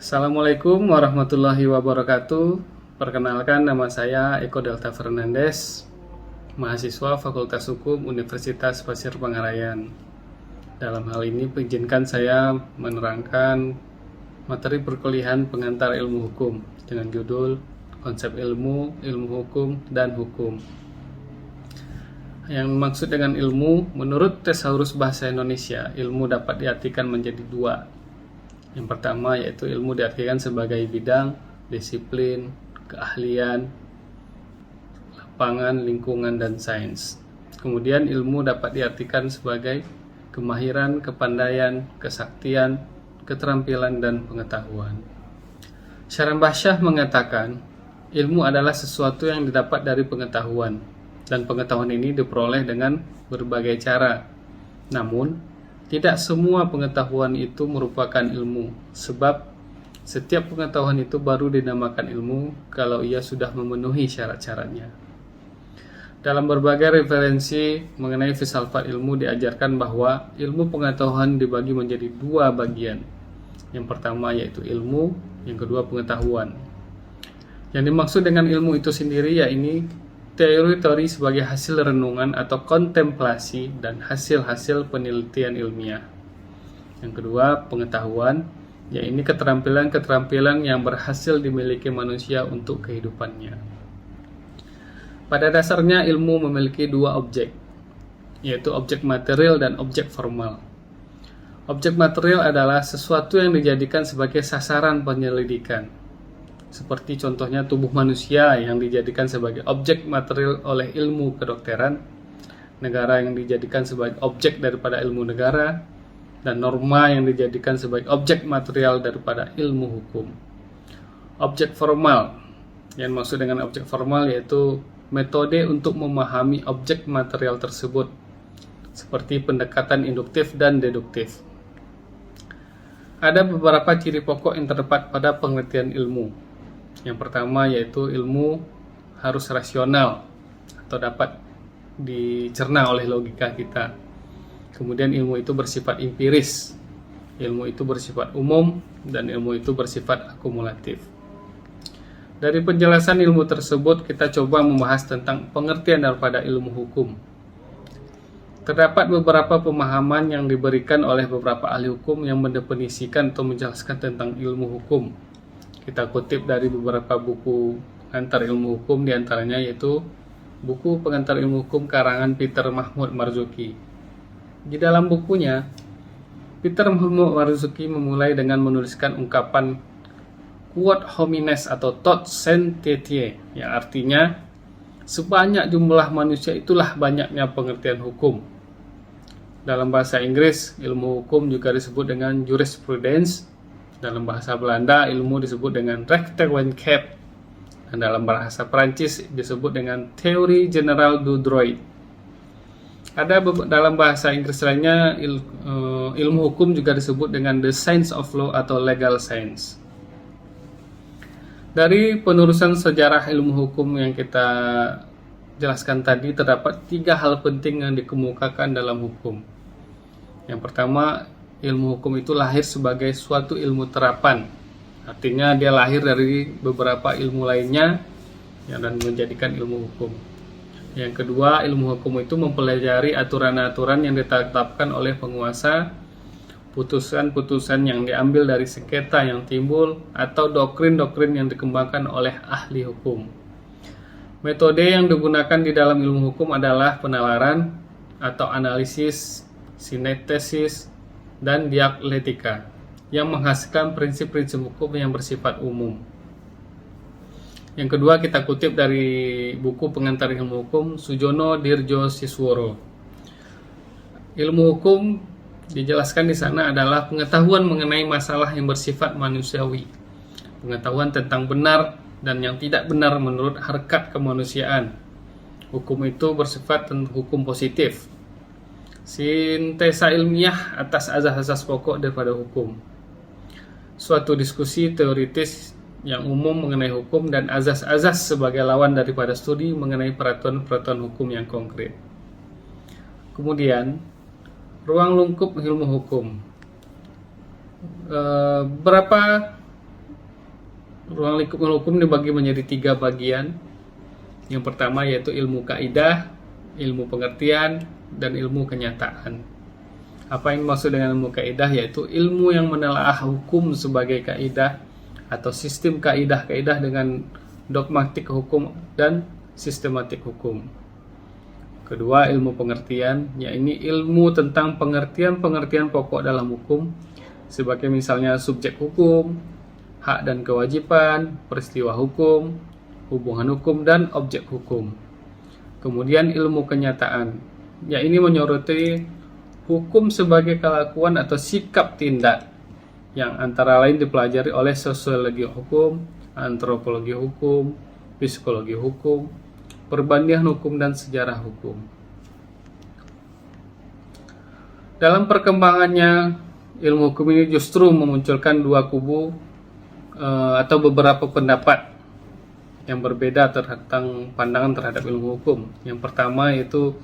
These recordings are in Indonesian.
Assalamualaikum warahmatullahi wabarakatuh. Perkenalkan, nama saya Eko Delta Fernandes, mahasiswa Fakultas Hukum Universitas Pasir Pangarayan. Dalam hal ini, izinkan saya menerangkan materi perkuliahan pengantar ilmu hukum dengan judul Konsep Ilmu, Ilmu Hukum, dan Hukum. Yang maksud dengan ilmu, menurut Thesaurus Bahasa Indonesia, ilmu dapat diartikan menjadi dua. Yang pertama yaitu ilmu diartikan sebagai bidang, disiplin, keahlian, lapangan, lingkungan, dan sains. Kemudian ilmu dapat diartikan sebagai kemahiran, kepandaian, kesaktian, keterampilan, dan pengetahuan. Syarah Bahsyah mengatakan, ilmu adalah sesuatu yang didapat dari pengetahuan, dan pengetahuan ini diperoleh dengan berbagai cara. Namun, tidak semua pengetahuan itu merupakan ilmu, sebab setiap pengetahuan itu baru dinamakan ilmu kalau ia sudah memenuhi syarat-syaratnya. Dalam berbagai referensi mengenai filsafat ilmu diajarkan bahwa ilmu pengetahuan dibagi menjadi dua bagian. Yang pertama yaitu ilmu, yang kedua pengetahuan. Yang dimaksud dengan ilmu itu sendiri yaitu teori-teori sebagai hasil renungan atau kontemplasi dan hasil-hasil penelitian ilmiah. Yang kedua, pengetahuan, yaitu keterampilan-keterampilan yang berhasil dimiliki manusia untuk kehidupannya. Pada dasarnya ilmu memiliki dua objek, yaitu objek material dan objek formal. Objek material adalah sesuatu yang dijadikan sebagai sasaran penyelidikan, seperti contohnya tubuh manusia yang dijadikan sebagai objek material oleh ilmu kedokteran, negara yang dijadikan sebagai objek daripada ilmu negara, dan norma yang dijadikan sebagai objek material daripada ilmu hukum. Objek formal, yang maksud dengan objek formal yaitu metode untuk memahami objek material tersebut, seperti pendekatan induktif dan deduktif. Ada beberapa ciri pokok yang terdapat pada pengertian ilmu. Yang pertama yaitu ilmu harus rasional atau dapat dicerna oleh logika kita. Kemudian ilmu itu bersifat empiris, ilmu itu bersifat umum, dan ilmu itu bersifat akumulatif. Dari penjelasan ilmu tersebut kita coba membahas tentang pengertian daripada ilmu hukum. Terdapat beberapa pemahaman yang diberikan oleh beberapa ahli hukum yang mendefinisikan atau menjelaskan tentang ilmu hukum. Kita kutip dari beberapa buku pengantar ilmu hukum, diantaranya yaitu buku pengantar ilmu hukum karangan Peter Mahmud Marzuki. Di dalam bukunya, Peter Mahmud Marzuki memulai dengan menuliskan ungkapan quod homines atau tot sententiae, yang artinya sebanyak jumlah manusia itulah banyaknya pengertian hukum. Dalam bahasa Inggris, ilmu hukum juga disebut dengan jurisprudence. Dalam bahasa Belanda, ilmu disebut dengan rechtswetenschap, dan dalam bahasa Perancis disebut dengan teori general du droit. Ada dalam bahasa Inggris lainnya, ilmu hukum juga disebut dengan the science of law atau legal science. Dari penerusan sejarah ilmu hukum yang kita jelaskan tadi, terdapat 3 hal penting yang dikemukakan dalam hukum. Yang pertama, ilmu hukum itu lahir sebagai suatu ilmu terapan. Artinya dia lahir dari beberapa ilmu lainnya dan menjadikan ilmu hukum. Yang kedua, ilmu hukum itu mempelajari aturan-aturan yang ditetapkan oleh penguasa, putusan-putusan yang diambil dari sengketa yang timbul, atau doktrin-doktrin yang dikembangkan oleh ahli hukum. Metode yang digunakan di dalam ilmu hukum adalah penalaran atau analisis, sintesis, dan dialektika yang menghasilkan prinsip-prinsip hukum yang bersifat umum. Yang kedua, kita kutip dari buku pengantar ilmu hukum Sujono Dirjo Sisworo. Ilmu hukum dijelaskan di sana adalah pengetahuan mengenai masalah yang bersifat manusiawi, pengetahuan tentang benar dan yang tidak benar menurut harkat kemanusiaan. Hukum itu bersifat hukum positif, sintesa ilmiah atas azas-azas pokok daripada hukum, suatu diskusi teoritis yang umum mengenai hukum, dan azas-azas sebagai lawan daripada studi mengenai peraturan-peraturan hukum yang konkret. Kemudian, ruang lingkup ilmu hukum. Berapa Ruang lingkup ilmu hukum dibagi menjadi 3 bagian. Yang pertama yaitu ilmu kaidah, ilmu pengertian, dan ilmu kenyataan. Apa yang dimaksud dengan ilmu kaidah? Yaitu ilmu yang menelaah hukum sebagai kaidah atau sistem kaidah-kaidah dengan dogmatik hukum dan sistematik hukum. Kedua, ilmu pengertian, yaitu ilmu tentang pengertian-pengertian pokok dalam hukum, sebagai misalnya subjek hukum, hak dan kewajiban, peristiwa hukum, hubungan hukum, dan objek hukum. Kemudian ilmu kenyataan, yaitu menyoroti hukum sebagai kelakuan atau sikap tindak yang antara lain dipelajari oleh sosiologi hukum, antropologi hukum, psikologi hukum, perbandingan hukum, dan sejarah hukum. Dalam perkembangannya, ilmu hukum ini justru memunculkan dua kubu atau beberapa pendapat yang berbeda tentang pandangan terhadap ilmu hukum. Yang pertama yaitu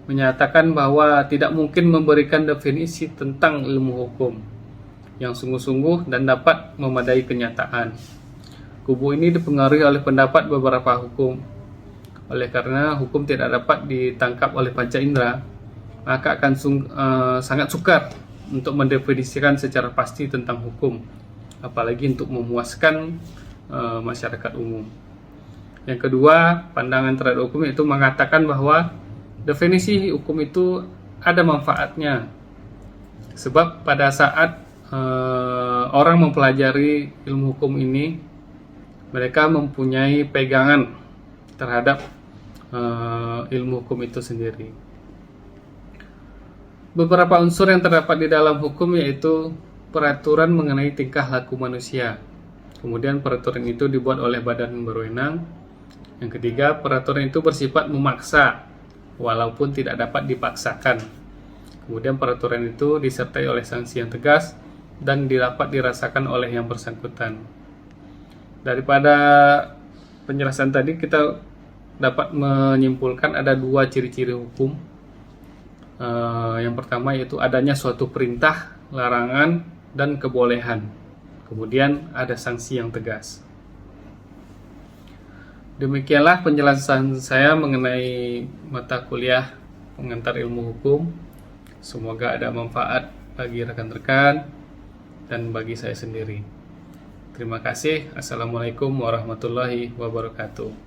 menyatakan bahwa tidak mungkin memberikan definisi tentang ilmu hukum yang sungguh-sungguh dan dapat memadai kenyataan. Kubu ini dipengaruhi oleh pendapat beberapa hukum. Oleh karena hukum tidak dapat ditangkap oleh panca indera, maka akan sangat sukar untuk mendefinisikan secara pasti tentang hukum, apalagi untuk memuaskan masyarakat umum. Yang kedua, pandangan terhadap hukum itu mengatakan bahwa definisi hukum itu ada manfaatnya. Sebab pada saat orang mempelajari ilmu hukum ini, mereka mempunyai pegangan terhadap ilmu hukum itu sendiri. Beberapa unsur yang terdapat di dalam hukum yaitu peraturan mengenai tingkah laku manusia. Kemudian peraturan itu dibuat oleh badan berwenang. Yang ketiga, peraturan itu bersifat memaksa walaupun tidak dapat dipaksakan. Kemudian peraturan itu disertai oleh sanksi yang tegas dan dapat dirasakan oleh yang bersangkutan. Daripada penjelasan tadi kita dapat menyimpulkan ada dua ciri-ciri hukum. Yang pertama yaitu adanya suatu perintah, larangan, dan kebolehan. Kemudian ada sanksi yang tegas. Demikianlah penjelasan saya mengenai mata kuliah pengantar ilmu hukum. Semoga ada manfaat bagi rekan-rekan dan bagi saya sendiri. Terima kasih. Assalamualaikum warahmatullahi wabarakatuh.